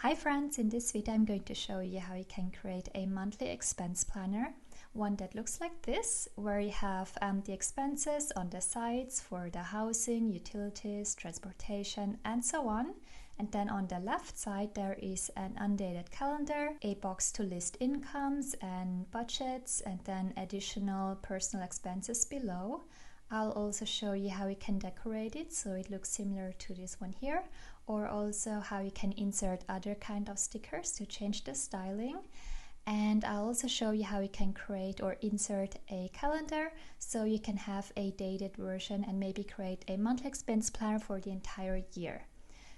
Hi friends, in this video I'm going to show you how you can create a monthly expense planner, one that looks like this, where you have the expenses on the sides for the housing, utilities, transportation and so on. And then on the left side there is an undated calendar, a box to list incomes and budgets, and then additional personal expenses below. I'll also show you how you can decorate it so it looks similar to this one here, or also how you can insert other kind of stickers to change the styling. And I'll also show you how you can create or insert a calendar so you can have a dated version and maybe create a monthly expense planner for the entire year.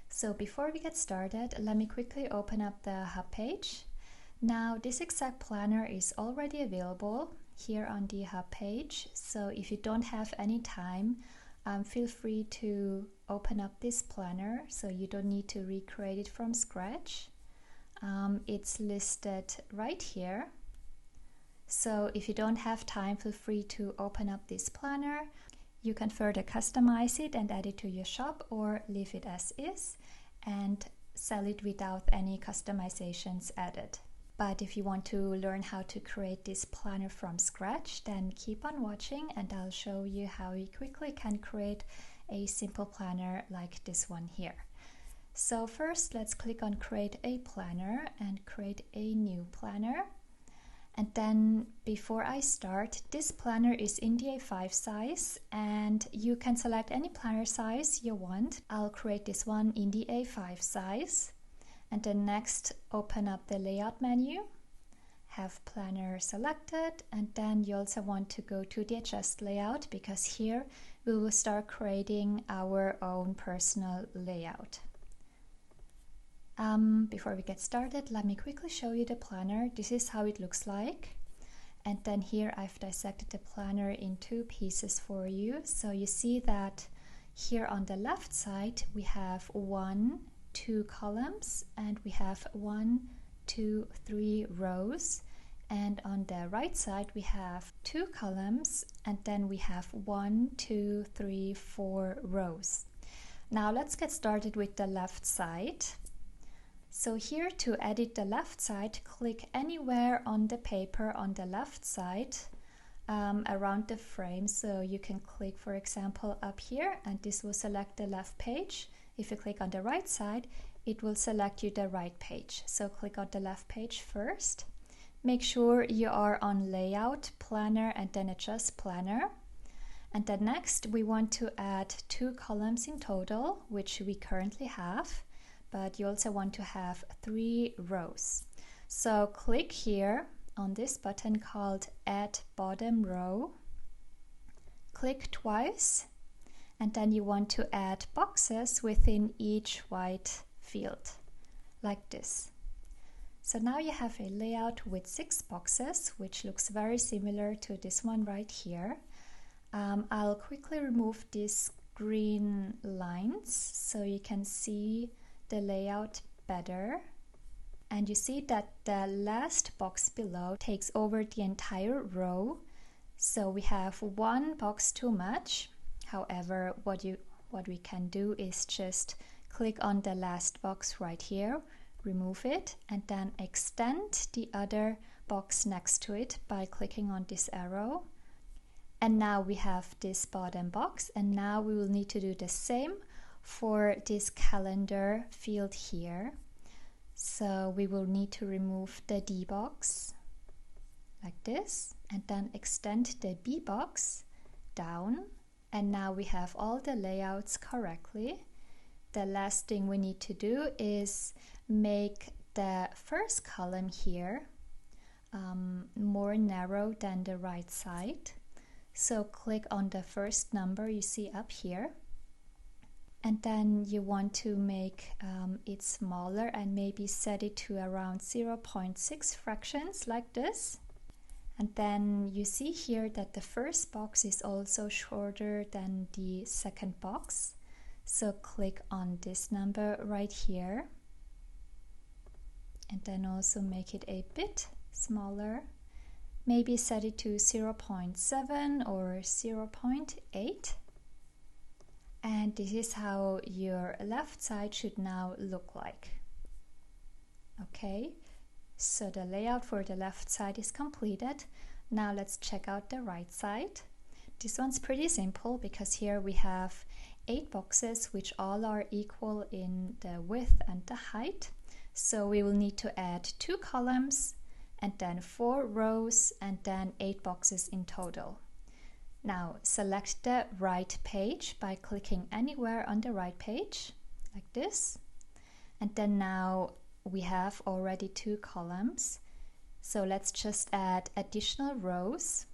So before we get started, let me quickly open up the hub page. Now this exact planner is already available here on the hub page, so if you don't have any time, feel free to open up this planner so you don't need to recreate it from scratch. It's listed right here, so if you don't have time, feel free to open up this planner. You can further customize it and add it to your shop, or leave it as is and sell it without any customizations added. But if you want to learn how to create this planner from scratch, then keep on watching and I'll show you how you quickly can create a simple planner like this one here. So first let's click on create a planner and create a new planner. And then before I start, this planner is in the A5 size and you can select any planner size you want. I'll create this one in the A5 size. And then next, open up the layout menu, have planner selected, and then you also want to go to the adjust layout because here we will start creating our own personal layout. Before we get started, let me quickly show you the planner. This is how it looks like. And then here I've dissected the planner in two pieces for you. So you see that here on the left side we have 2 columns and we have 1, 2, 3 rows, and on the right side we have 2 columns and then we have 1, 2, 3, 4 rows. Now let's get started with the left side. So here to edit the left side, click anywhere on the paper on the left side around the frame. So you can click, for example, up here and this will select the left page. If you click on the right side, it will select you the right page. So click on the left page first. Make sure you are on layout, planner, and then adjust planner. And then next we want to add 2 columns in total, which we currently have, but you also want to have 3 rows. So click here on this button called Add Bottom Row. Click twice. And then you want to add boxes within each white field, like this. So now you have a layout with 6 boxes, which looks very similar to this one right here. I'll quickly remove these green lines so you can see the layout better. And you see that the last box below takes over the entire row. So we have 1 box too much. However, what we can do is just click on the last box right here, remove it, and then extend the other box next to it by clicking on this arrow. And now we have this bottom box, and now we will need to do the same for this calendar field here. So we will need to remove the D box like this, and then extend the B box down. And now we have all the layouts correctly. The last thing we need to do is make the first column here more narrow than the right side. So click on the first number you see up here. And then you want to make it smaller and maybe set it to around 0.6 fractions like this. And then you see here that the first box is also shorter than the second box. So click on this number right here. And then also make it a bit smaller. Maybe set it to 0.7 or 0.8. And this is how your left side should now look like. Okay, so the layout for the left side is completed. Now let's check out the right side. This one's pretty simple because here we have 8 boxes which all are equal in the width and the height. So we will need to add 2 columns and then 4 rows and then 8 boxes in total. Now select the right page by clicking anywhere on the right page like this. And then now we have already 2 columns. So let's just add additional rows.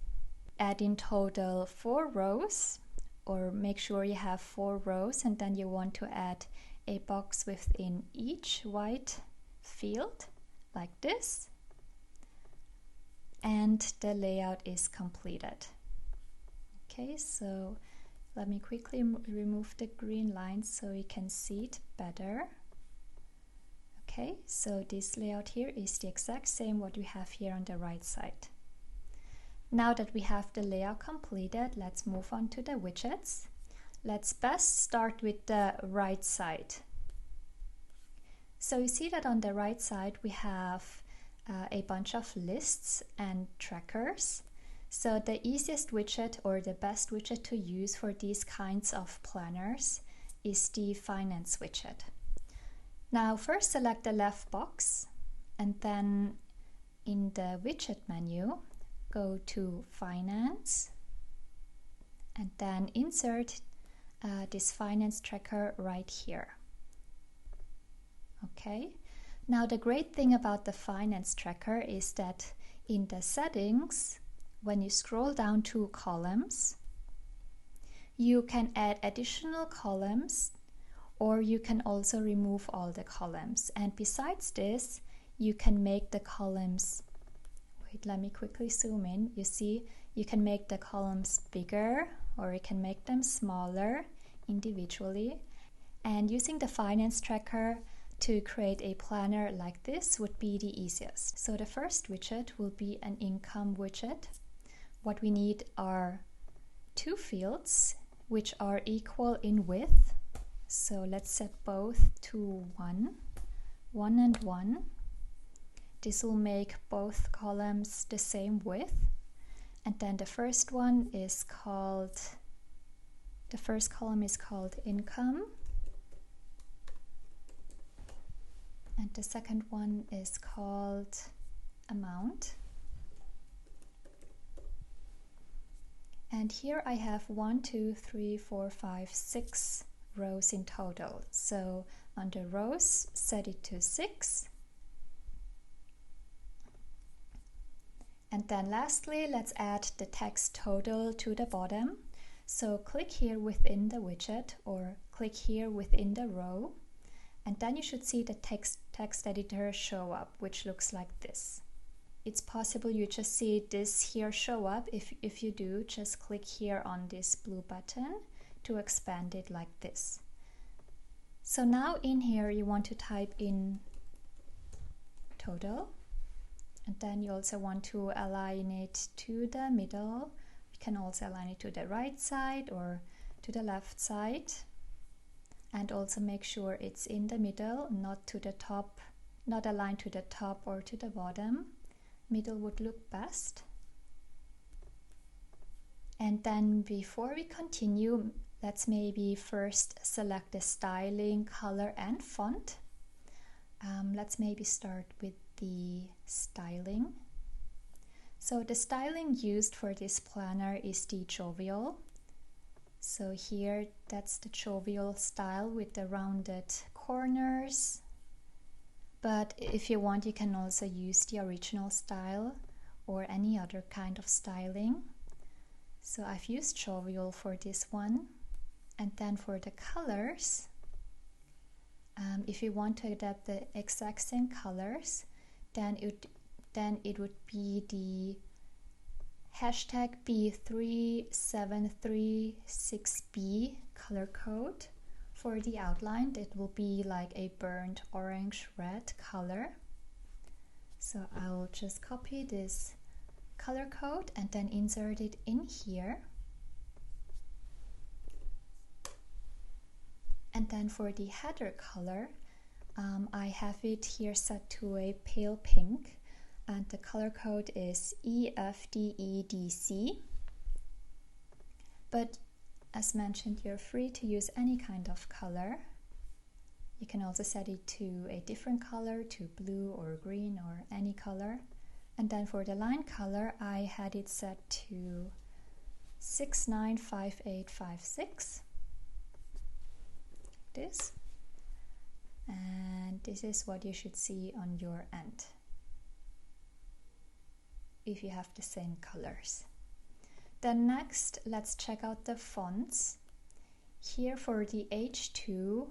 Add in total 4 rows, or make sure you have 4 rows, and then you want to add a box within each white field like this. And the layout is completed. Okay, so let me quickly remove the green lines so you can see it better. Okay, so this layout here is the exact same what we have here on the right side. Now that we have the layout completed, let's move on to the widgets. Let's best start with the right side. So you see that on the right side we have a bunch of lists and trackers. So the easiest widget or the best widget to use for these kinds of planners is the finance widget. Now first select the left box and then in the widget menu go to finance and then insert this finance tracker right here. Okay, now the great thing about the finance tracker is that in the settings, when you scroll down 2 columns, you can add additional columns, or you can also remove all the columns. And besides this, you can make the columns, wait, let me quickly zoom in. You see, you can make the columns bigger, or you can make them smaller individually. And using the finance tracker to create a planner like this would be the easiest. So the first widget will be an income widget. What we need are 2 fields which are equal in width. So let's set both to 1 and 1. This will make both columns the same width. And then the first column is called income. And the second one is called amount. And here I have 1, 2, 3, 4, 5, 6 rows in total. So under rows, set it to 6. And then lastly, let's add the text total to the bottom. So click here within the widget or click here within the row. And then you should see the text editor show up, which looks like this. It's possible you just see this here show up. If you do, just click here on this blue button to expand it like this. So now in here you want to type in total, and then you also want to align it to the middle. You can also align it to the right side or to the left side, and also make sure it's in the middle, not to the top, not aligned to the top or to the bottom. Middle would look best. And then before we continue, let's maybe first select the styling, color and font. Let's maybe start with the styling. So the styling used for this planner is the jovial. So here that's the jovial style with the rounded corners. But if you want, you can also use the original style or any other kind of styling. So I've used jovial for this one. And then for the colors, if you want to adapt the exact same colors, then it would be the hashtag B3736B color code. For the outline, it will be like a burnt orange red color. So I'll just copy this color code and then insert it in here. And then for the header color, I have it here set to a pale pink, and the color code is EFDEDC. But as mentioned, you're free to use any kind of color. You can also set it to a different color, to blue or green or any color. And then for the line color, I had it set to 695856. This. And this is what you should see on your end if you have the same colors. Then next, let's check out the fonts. Here for the H2,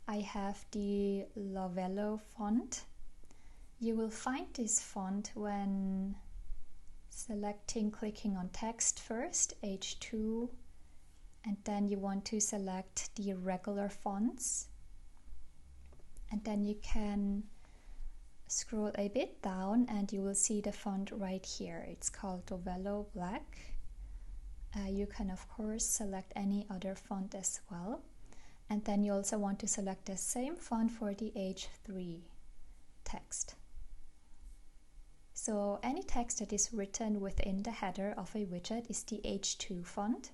I have the Lovello font. You will find this font when clicking on text first, H2, and then you want to select the regular fonts. And then you can scroll a bit down and you will see the font right here. It's called Lovello Black. You can of course select any other font as well. And then you also want to select the same font for the H3 text. So any text that is written within the header of a widget is the H2 font.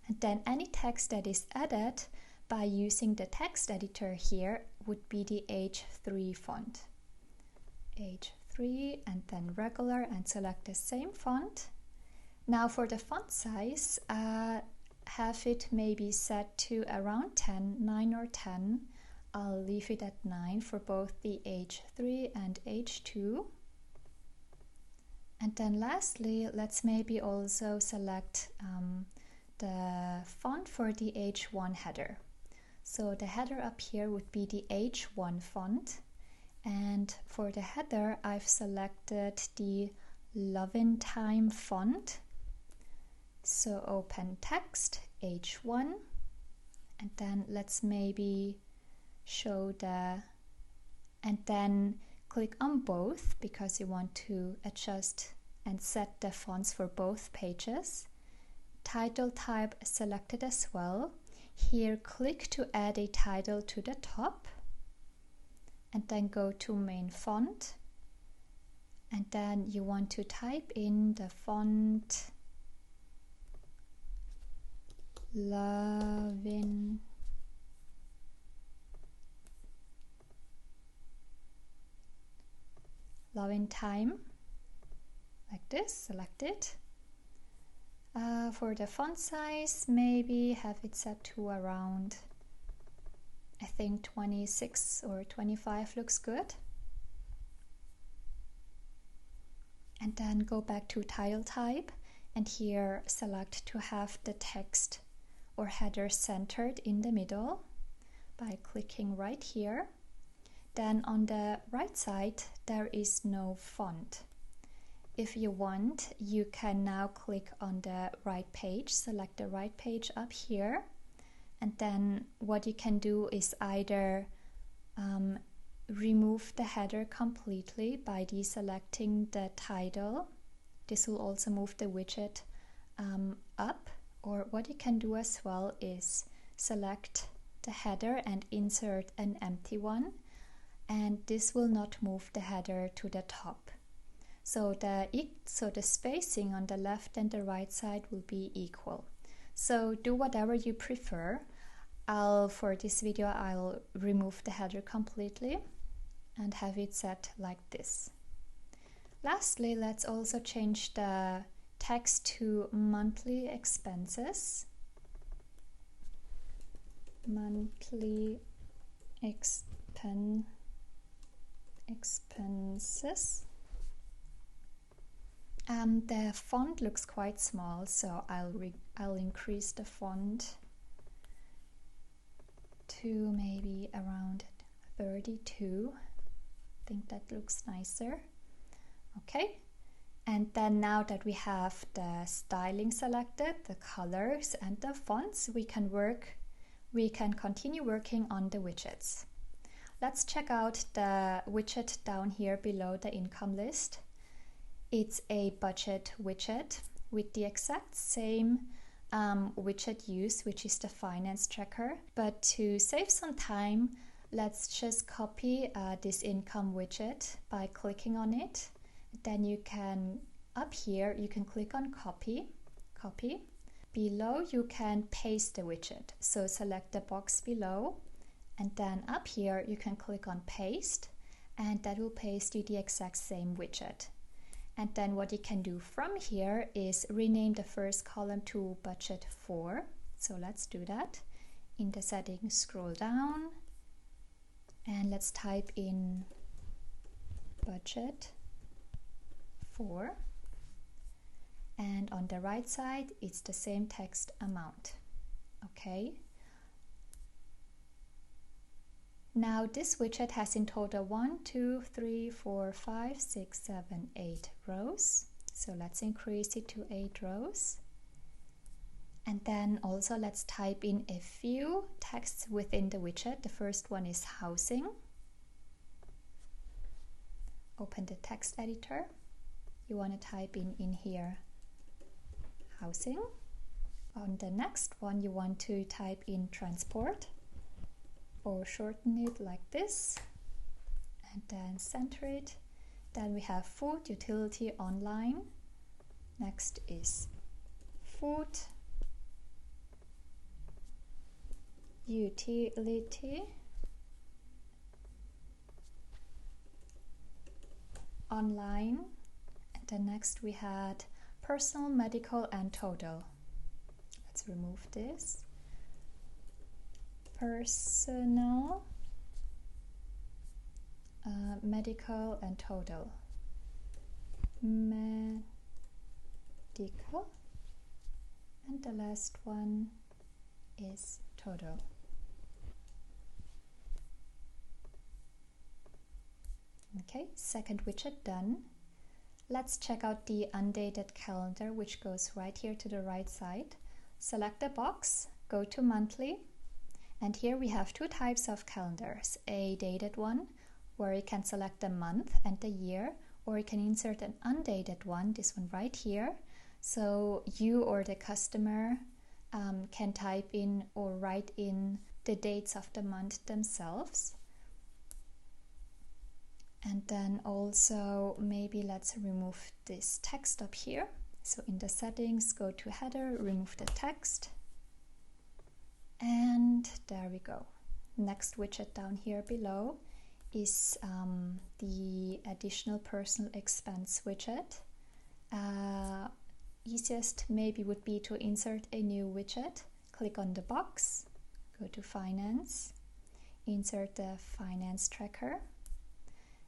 And then any text that is added by using the text editor here would be the H3 font. H3 and then regular, and select the same font. Now for the font size, have it maybe set to around 9 or 10. I'll leave it at 9 for both the H3 and H2. And then lastly, let's maybe also select the font for the H1 header. So the header up here would be the H1 font. And for the header, I've selected the Lovin' Time font. So open text, H1, and then let's maybe show and then click on both because you want to adjust and set the fonts for both pages. Title type selected as well. Here click to add a title to the top, and then go to main font, and then you want to type in the font Lovin' Time, like this. Select it. For the font size, maybe have it set to around, I think 26 or 25 looks good. And then go back to title type, and here select to have the text or header centered in the middle by clicking right here. Then on the right side there is no font. If you want, you can now click on the right page, select the right page up here, and then what you can do is either remove the header completely by deselecting the title. This will also move the widget up. Or what you can do as well is select the header and insert an empty one, and this will not move the header to the top. So the spacing on the left and the right side will be equal. So do whatever you prefer. For this video I'll remove the header completely and have it set like this. Lastly, let's also change the text to monthly expenses. Monthly expenses. The font looks quite small, so I'll increase the font to maybe around 32. I think that looks nicer. Okay. And then now that we have the styling selected, the colors and the fonts, we can continue working on the widgets. Let's check out the widget down here below the income list. It's a budget widget with the exact same widget use, which is the finance tracker. But to save some time, let's just copy this income widget by clicking on it. Then you can, up here, you can click on copy. Below you can paste the widget. So select the box below, and then up here you can click on paste, and that will paste you the exact same widget. And then what you can do from here is rename the first column to budget 4. So let's do that. In the settings, scroll down, and let's type in budget 4. And on the right side, it's the same text amount. Okay. Now this widget has in total 1, 2, 3, 4, 5, 6, 7, 8 rows. So let's increase it to 8 rows. And then also let's type in a few texts within the widget. The first one is housing. Open the text editor. You want to type in here housing. On the next one you want to type in transport, or shorten it like this, and then center it. Then we have food, utility, online. Next is food, utility, online, and then next we had personal, medical, and total. Let's remove this. Personal, medical, and total. Medical, and the last one is total. Okay, second widget done. Let's check out the undated calendar, which goes right here to the right side. Select the box, go to monthly, and here we have two types of calendars. A dated one, where you can select the month and the year, or you can insert an undated one, this one right here. So you or the customer can type in or write in the dates of the month themselves. And then also maybe let's remove this text up here. So in the settings, go to header, remove the text. And there we go. Next widget down here below is the additional personal expense widget. Easiest maybe would be to insert a new widget. Click on the box, go to finance, insert the finance tracker.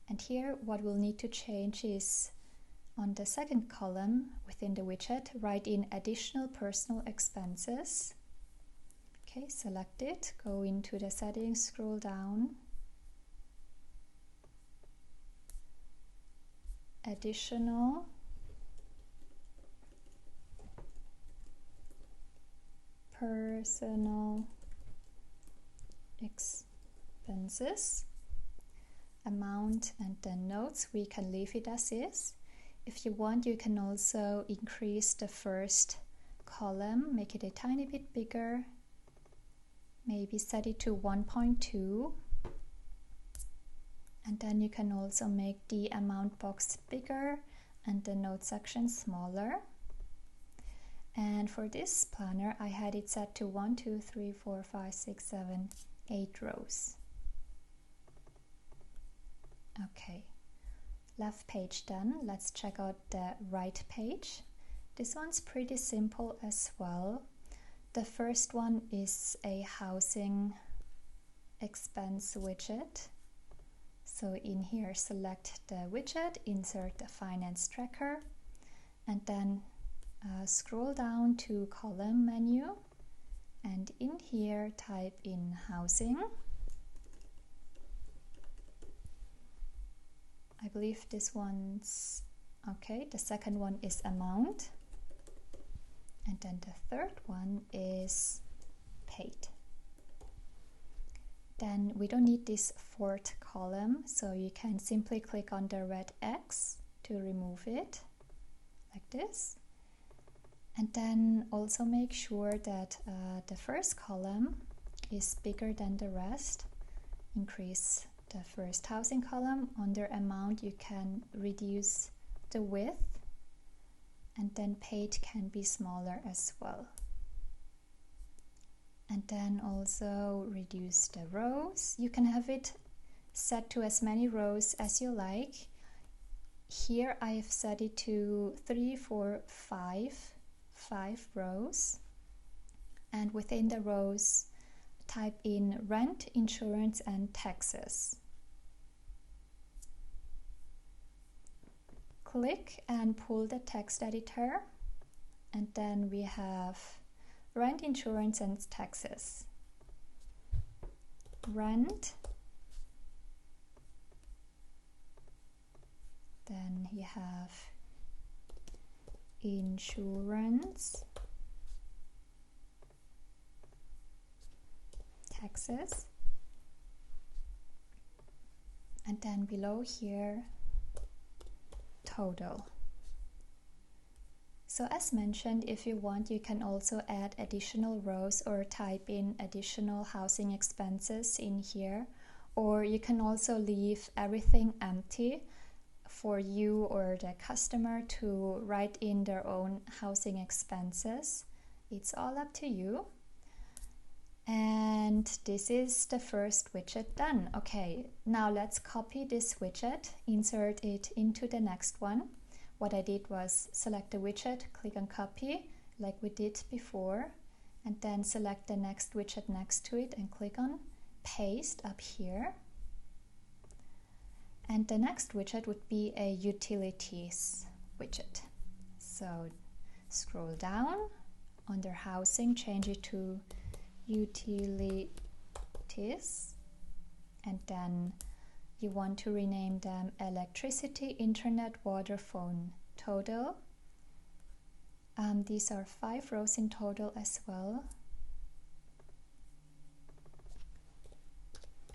And here what we'll need to change is on the second column within the widget, write in additional personal expenses. Okay, select it, go into the settings, scroll down. Additional personal expenses. Amount, and then notes, we can leave it as is. If you want, you can also increase the first column, make it a tiny bit bigger, maybe set it to 1.2, and then you can also make the amount box bigger and the note section smaller. And for this planner I had it set to 1, 2, 3, 4, 5, 6, 7, 8 rows. Okay, left page done. Let's check out the right page. This one's pretty simple as well. The first one is a housing expense widget. So in here, select the widget, insert the finance tracker, and then scroll down to column menu, and in here type in housing. I believe this one's okay. The second one is amount, and then the third one is paid. Then we don't need this fourth column, so you can simply click on the red X to remove it, like this. And then also make sure that the first column is bigger than the rest. increase the first housing column. Under amount you can reduce the width, and then paid can be smaller as well. And then also reduce the rows. You can have it set to as many rows as you like. Here I've set it to 3, 4, 5 rows, and within the rows type in rent, insurance and taxes. Click and pull the text editor, and then we have rent, insurance and taxes. Rent, then you have insurance, taxes, and then below here total. So as mentioned, if you want, you can also add additional rows or type in additional housing expenses in here, or you can also leave everything empty for you or the customer to write in their own housing expenses. It's all up to you. And this is the first widget done. Okay, now let's copy this widget, insert it into the next one. What I did was select the widget, click on copy like we did before, and then select the next widget next to it and click on paste up here. And the next widget would be a utilities widget. So scroll down, under housing change it to utilities, and then you want to rename them electricity, internet, water, phone, total. These are 5 rows in total as well.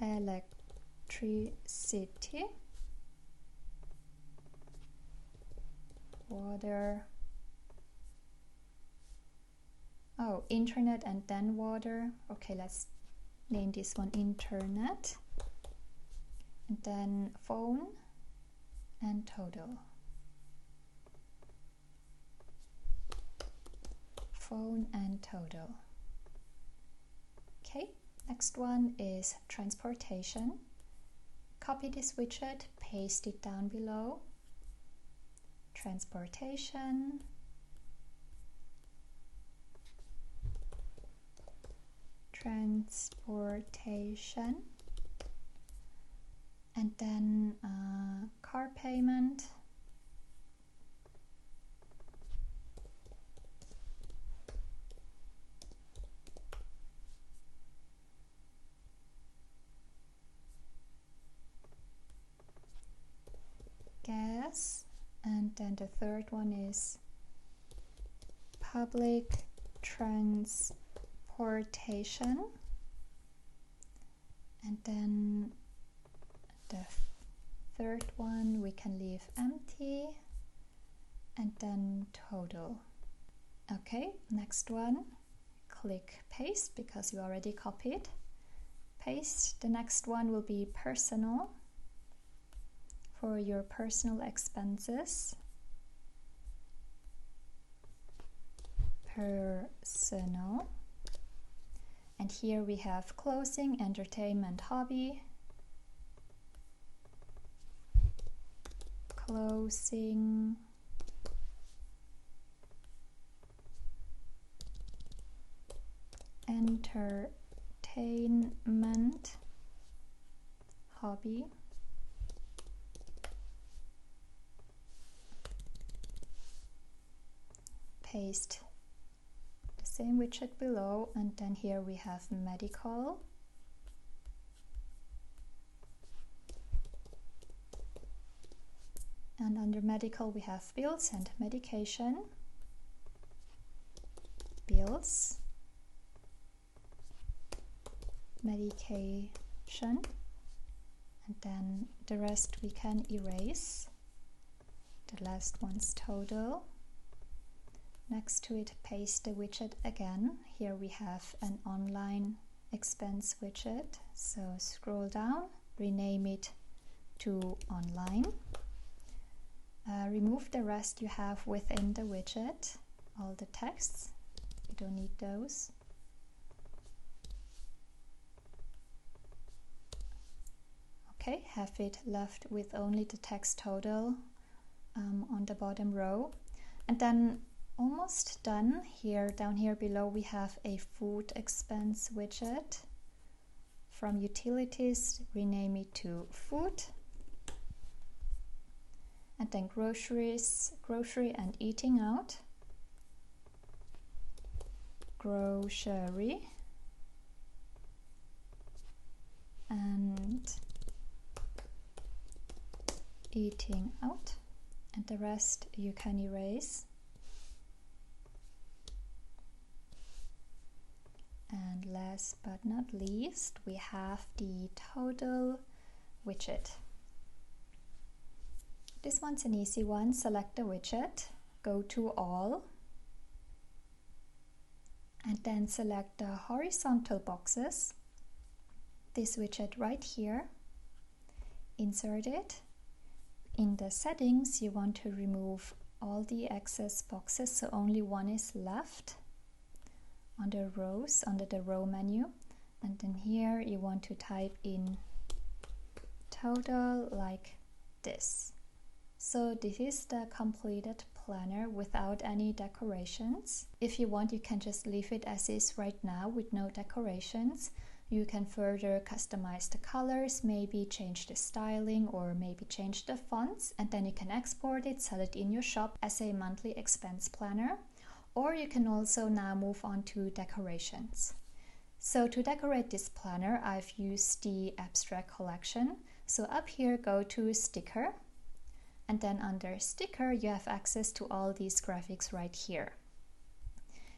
Electricity, water, oh, internet and then water. Okay, let's name this one internet. And then phone and total. Phone and total. Okay, next one is transportation. Copy this widget, paste it down below. Transportation. Transportation. And then car payment, gas, and then the third one is public transportation, and then the third one we can leave empty, and then total. Okay, next one, click paste because you already copied. Paste. The next one will be personal, for your personal expenses. Personal. And here we have clothing, entertainment, hobby. Clothing, entertainment, hobby, paste the same widget below, and then here we have medical, and under medical we have bills and medication, bills, medication, and then the rest we can erase. The last one's total. Next to it, paste the widget again. Here we have an online expense widget. So scroll down, rename it to online. Remove the rest you have within the widget, all the texts, you don't need those. Okay, have it left with only the text total on the bottom row. And then almost done. Here, down here below, we have a food expense widget. From utilities, rename it to food. And then groceries, grocery and eating out. Grocery. And eating out. And the rest you can erase. And last but not least, we have the total widget. This one's an easy one. Select the widget, go to all, and then select the horizontal boxes. This widget right here, insert it. In the settings, you want to remove all the excess boxes, so only one is left on the rows, under the row menu. And then here you want to type in total like this. So this is the completed planner without any decorations. If you want, you can just leave it as is right now with no decorations. You can further customize the colors, maybe change the styling, or maybe change the fonts, and then you can export it, sell it in your shop as a monthly expense planner. Or you can also now move on to decorations. So to decorate this planner, I've used the abstract collection. So up here, go to sticker, and then under sticker, you have access to all these graphics right here.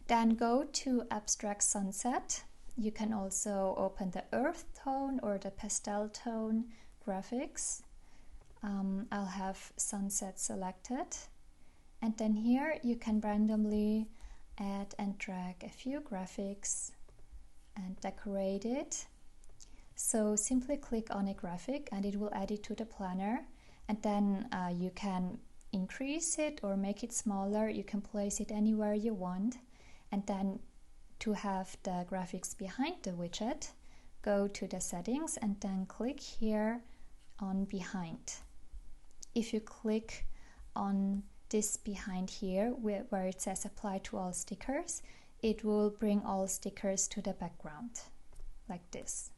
Then go to abstract sunset. You can also open the earth tone or the pastel tone graphics. I'll have sunset selected. And then here you can randomly add and drag a few graphics and decorate it. So simply click on a graphic and it will add it to the planner. And then you can increase it or make it smaller. You can place it anywhere you want. And then to have the graphics behind the widget, go to the settings and then click here on behind. If you click on this behind here where it says apply to all stickers, it will bring all stickers to the background like this.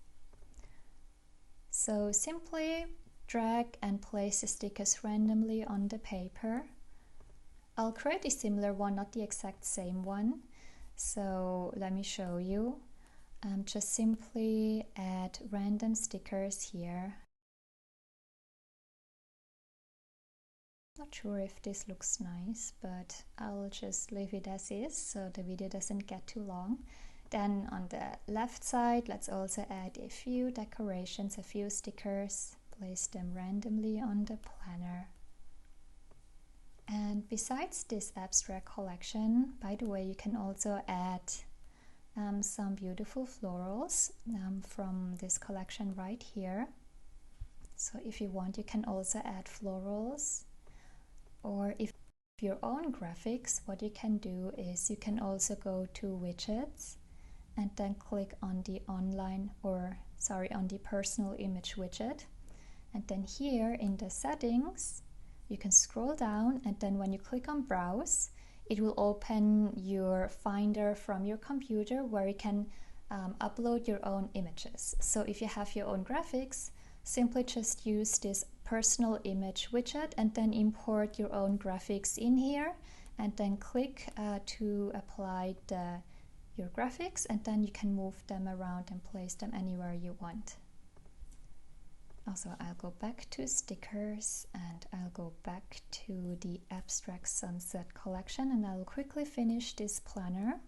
So simply drag and place the stickers randomly on the paper. I'll create a similar one, not the exact same one. So let me show you. Just simply add random stickers here. Not sure if this looks nice, but I'll just leave it as is so the video doesn't get too long. Then on the left side, let's also add a few decorations, a few stickers, place them randomly on the planner. And besides this abstract collection, by the way, you can also add some beautiful florals from this collection right here. So if you want, you can also add florals. Or if your own graphics, what you can do is you can also go to widgets and then click on the online on the personal image widget. And then here in the settings, you can scroll down, and then when you click on browse, it will open your finder from your computer where you can upload your own images. So if you have your own graphics, simply just use this personal image widget and then import your own graphics in here, and then click to apply your graphics, and then you can move them around and place them anywhere you want. Also, I'll go back to stickers and I'll go back to the abstract sunset collection, and I'll quickly finish this planner.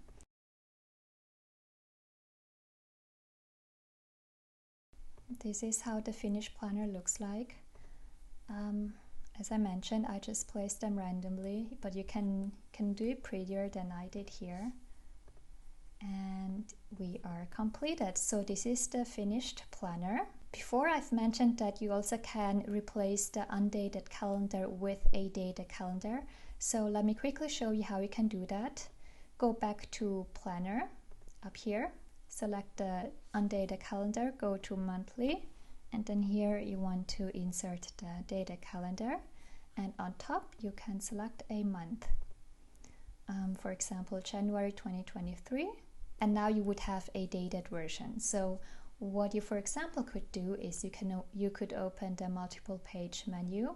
This is how the finished planner looks like. As I mentioned, I just placed them randomly, but you can do it prettier than I did here. And we are completed. So this is the finished planner. Before I've mentioned that you also can replace the undated calendar with a dated calendar. So let me quickly show you how you can do that. Go back to planner up here, select the undated calendar, go to monthly, and then here you want to insert the dated calendar, and on top you can select a month. For example, January 2023. And now you would have a dated version. So what you, for example, could do is you could open the multiple page menu,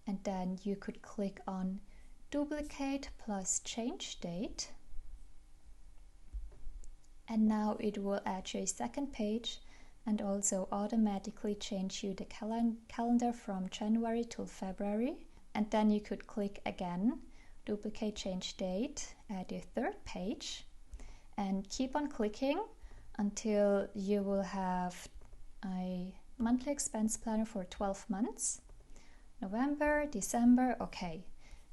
and then you could click on duplicate plus change date. And now it will add you a second page and also automatically change you the calendar from January to February. And then you could click again, duplicate change date, add a third page, and keep on clicking until you will have a monthly expense planner for 12 months. November, December, okay.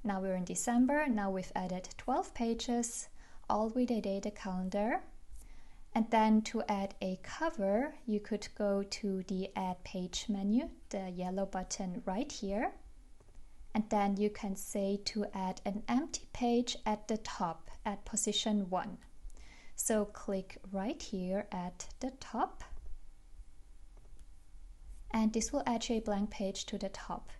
Now we're in December, now we've added 12 pages, all with a dated calendar. And then to add a cover, you could go to the Add Page menu, the yellow button right here. And then you can say to add an empty page at the top at position 1. So click right here at the top, and this will add a blank page to the top.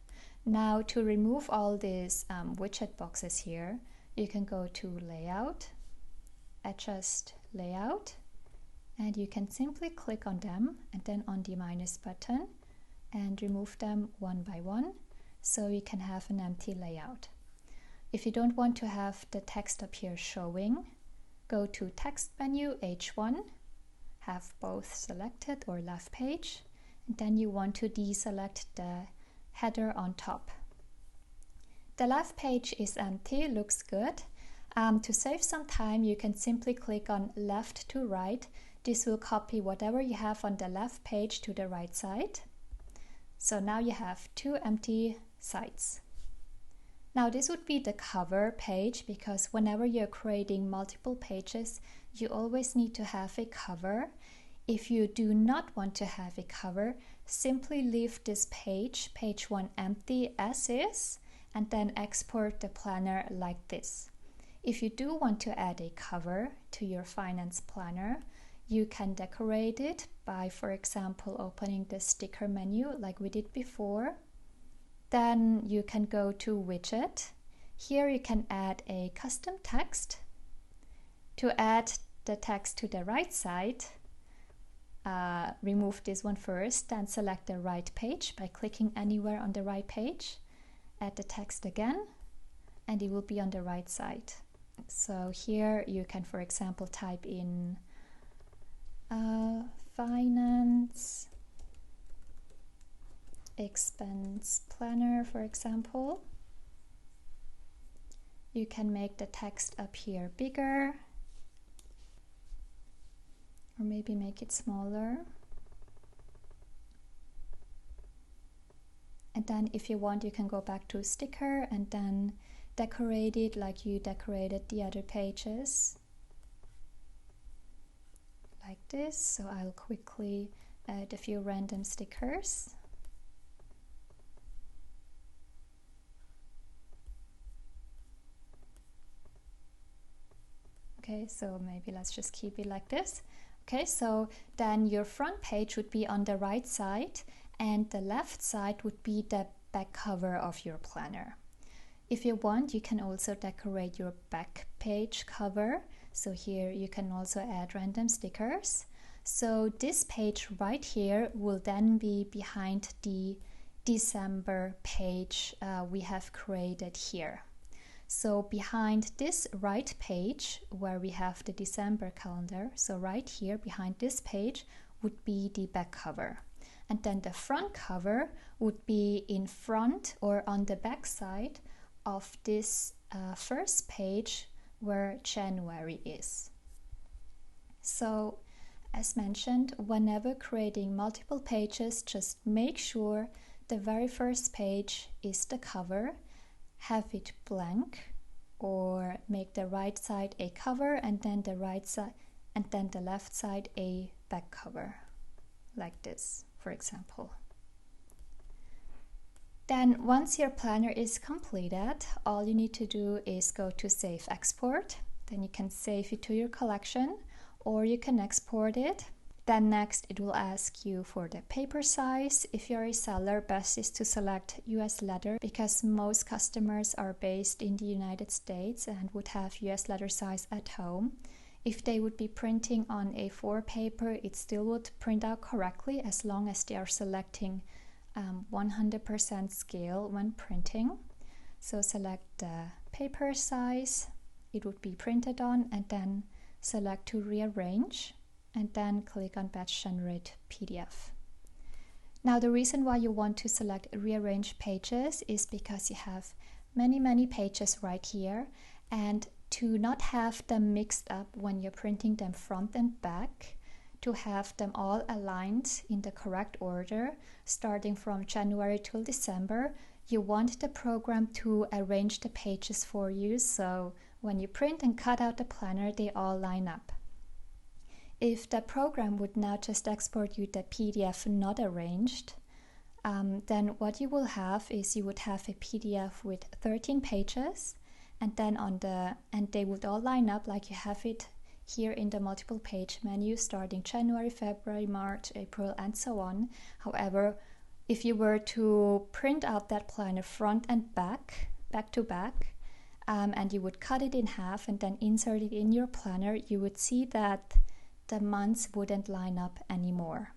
Now to remove all these widget boxes here, you can go to Layout, Adjust Layout, and you can simply click on them and then on the minus button and remove them one by one, so you can have an empty layout. If you don't want to have the text up here showing, go to Text menu, H1, have both selected or left page, and then you want to deselect the header on top. The left page is empty, looks good. To save some time, you can simply click on left to right. This will copy whatever you have on the left page to the right side. So now you have 2 empty sides. Now this would be the cover page, because whenever you're creating multiple pages, you always need to have a cover. If you do not want to have a cover, simply leave this page 1 empty as is, and then export the planner like this. If you do want to add a cover to your finance planner, you can decorate it by, for example, opening the sticker menu like we did before. Then you can go to Widget. Here you can add a custom text. To add the text to the right side, remove this one first, then select the right page by clicking anywhere on the right page. Add the text again, and it will be on the right side. So here you can, for example, type in finance expense planner, for example. You can make the text up here bigger, or maybe make it smaller. And then if you want, you can go back to sticker and then decorate it like you decorated the other pages, like this. So I'll quickly add a few random stickers. Okay, so maybe let's just keep it like this. Okay, so then your front page would be on the right side, and the left side would be the back cover of your planner. If you want, you can also decorate your back page cover. So here you can also add random stickers. So this page right here will then be behind the December page we have created here. So behind this right page where we have the December calendar, so right here behind this page would be the back cover. And then the front cover would be in front or on the back side of this first page where January is. So as mentioned, whenever creating multiple pages, just make sure the very first page is the cover, have it blank, or make the right side a cover and then the right side and then the left side a back cover, like this, for example. Then once your planner is completed, all you need to do is go to Save Export. Then you can save it to your collection or you can export it. Then next it will ask you for the paper size. If you're a seller, best is to select US letter because most customers are based in the United States and would have US letter size at home. If they would be printing on A4 paper, it still would print out correctly as long as they are selecting 100% scale when printing. So select the paper size it would be printed on and then select to rearrange and then click on Batch Generate PDF. Now the reason why you want to select rearrange pages is because you have many pages right here, and to not have them mixed up when you're printing them front and back, to have them all aligned in the correct order starting from January till December, you want the program to arrange the pages for you so when you print and cut out the planner they all line up. If the program would now just export you the PDF not arranged, then what you will have is you would have a PDF with 13 pages and then and they would all line up like you have it here in the multiple page menu starting January, February, March, April and so on. However, if you were to print out that planner front and back to back, and you would cut it in half and then insert it in your planner, you would see that the months wouldn't line up anymore.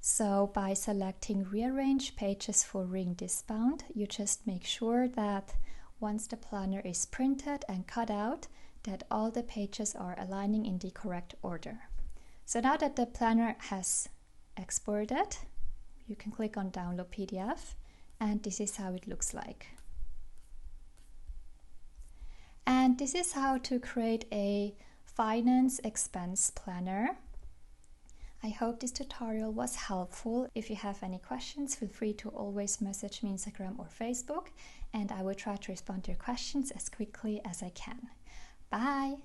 So by selecting rearrange pages for ring disbound, you just make sure that once the planner is printed and cut out, that all the pages are aligning in the correct order. So now that the planner has exported, you can click on download PDF and this is how it looks like. And this is how to create a finance expense planner. I hope this tutorial was helpful. If you have any questions, feel free to always message me on Instagram or Facebook, and I will try to respond to your questions as quickly as I can. Bye!